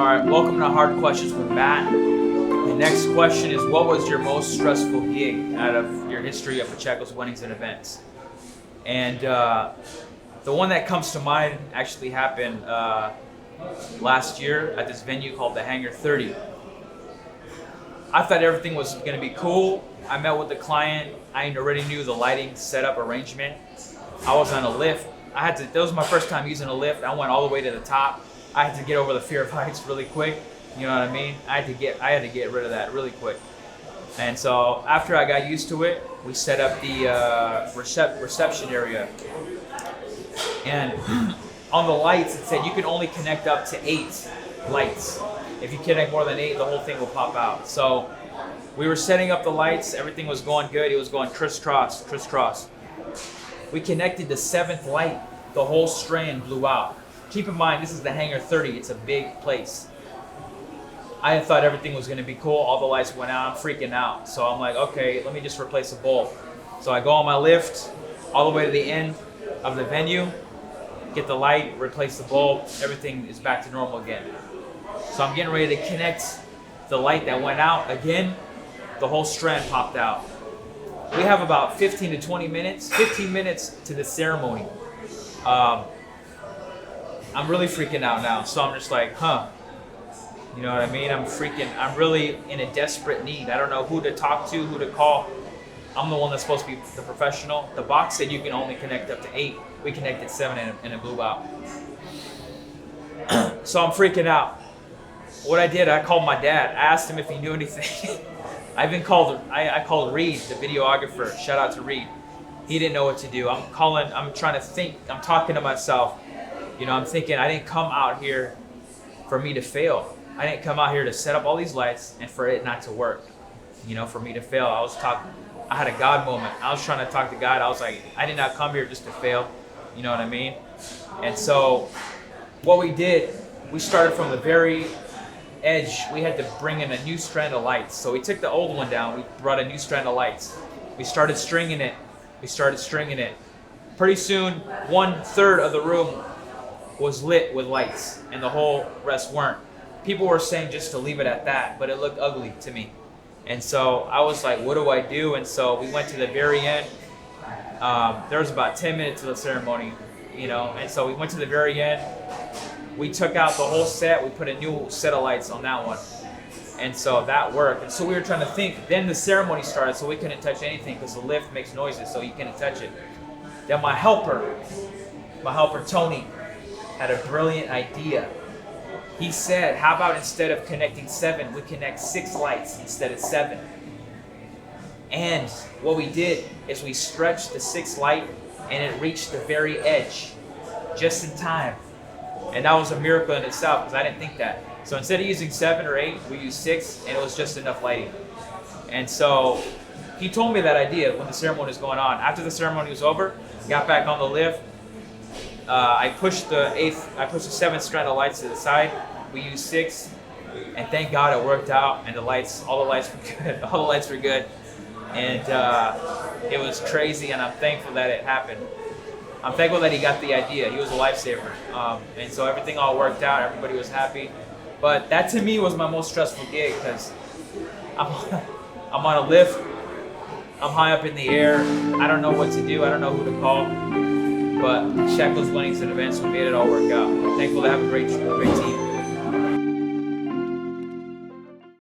All right, welcome to Hard Questions with Matt. The next question is, what was your most stressful gig out of your history of Pacheco's weddings and events? And the one that comes to mind actually happened last year at this venue called the Hangar 30. I thought everything was going to be cool. I met with the client. I already knew the lighting setup arrangement. I was on a lift. That was my first time using a lift. I went all the way to the top. I had to get over the fear of heights really quick. You know what I mean? I had to get rid of that really quick. And so after I got used to it, we set up the reception area. And on the lights, it said you can only connect up to 8 lights. If you connect more than 8, the whole thing will pop out. So we were setting up the lights. Everything was going good. It was going crisscross, crisscross. We connected the 7th light. The whole strand blew out. Keep in mind, this is the Hangar 30. It's a big place. I thought everything was going to be cool. All the lights went out. I'm freaking out. So I'm like, okay, let me just replace a bulb. So I go on my lift all the way to the end of the venue, get the light, replace the bulb. Everything is back to normal again. So I'm getting ready to connect the light that went out again. The whole strand popped out. We have about 15 to 20 minutes, 15 minutes to the ceremony. I'm really freaking out now. So I'm just like, you know what I mean? I'm really in a desperate need. I don't know who to talk to, who to call. I'm the one that's supposed to be the professional. The box said you can only connect up to 8. We connected 7 and it blew out. So I'm freaking out. What I did, I called my dad. I asked him if he knew anything. I called Reed, the videographer. Shout out to Reed. He didn't know what to do. I'm trying to think. I'm talking to myself. You know, I'm thinking I didn't come out here for me to fail. I didn't come out here to set up all these lights and for it not to work. You know, for me to fail. I had a God moment. I was trying to talk to God. I was like, I did not come here just to fail. You know what I mean? And so what we did, we started from the very edge. We had to bring in a new strand of lights. So we took the old one down. We brought a new strand of lights. We started stringing it. Pretty soon, 1/3 of the room was lit with lights and the whole rest weren't. People were saying just to leave it at that, but it looked ugly to me. And so I was like, what do I do? And so we went to the very end. There was about 10 minutes of the ceremony, you know, and so we went to the very end. We took out the whole set. We put a new set of lights on that one. And so that worked. And so we were trying to think. Then the ceremony started, so we couldn't touch anything because the lift makes noises, so you couldn't touch it. Then my helper Tony, had a brilliant idea. He said, how about instead of connecting 7, we connect 6 lights instead of 7? And what we did is we stretched the 6th light and it reached the very edge just in time. And that was a miracle in itself because I didn't think that. So instead of using 7 or 8, we used 6 and it was just enough lighting. And so he told me that idea when the ceremony was going on. After the ceremony was over, got back on the lift. I pushed the 7th strand of lights to the side. We used 6, and thank God it worked out. And all the lights were good. All the lights were good, and it was crazy. And I'm thankful that it happened. I'm thankful that he got the idea. He was a lifesaver, and so everything all worked out. Everybody was happy. But that to me was my most stressful gig because I'm on a lift. I'm high up in the air. I don't know what to do. I don't know who to call. But Pacheco's weddings and events, we made it all work out. I'm thankful to have a great team.